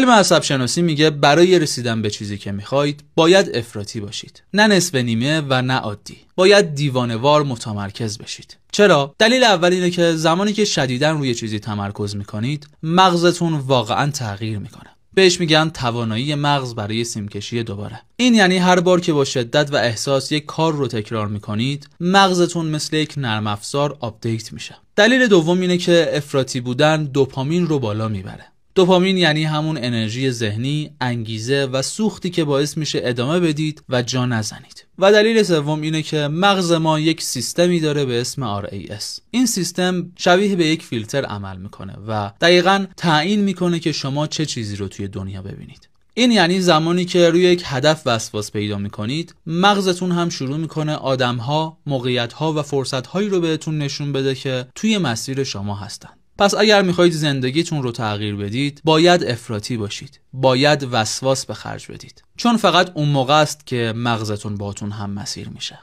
علم عصب شناسی میگه برای رسیدن به چیزی که میخواید باید افراطی باشید، نه نصف نیمه و نه عادی. باید دیوانه‌وار متمرکز بشید. چرا؟ دلیل اول اینه که زمانی که شدیداً روی چیزی تمرکز میکنید مغزتون واقعاً تغییر میکنه. بهش میگن توانایی مغز برای سیمکشی دوباره. این یعنی هر بار که با شدت و احساس یک کار رو تکرار میکنید مغزتون مثل یک نرم افزار آپدیت میشه. دلیل دوم اینه که افراطی بودن دوپامین رو بالا میبره. دوپامین یعنی همون انرژی ذهنی، انگیزه و سوختی که باعث میشه ادامه بدید و جا نزنید. و دلیل سوم اینه که مغز ما یک سیستمی داره به اسم RAS. این سیستم شبیه به یک فیلتر عمل میکنه و دقیقاً تعیین میکنه که شما چه چیزی رو توی دنیا ببینید. این یعنی زمانی که روی یک هدف وسواس پیدا میکنید مغزتون هم شروع میکنه آدمها، موقعیتها و فرصتهایی رو بهتون نشون بده که توی مسیر شما هستن. پس اگر میخواید زندگیتون رو تغییر بدید باید افراطی باشید، باید وسواس به خرج بدید، چون فقط اون موقع است که مغزتون باهاتون هم مسیر میشه.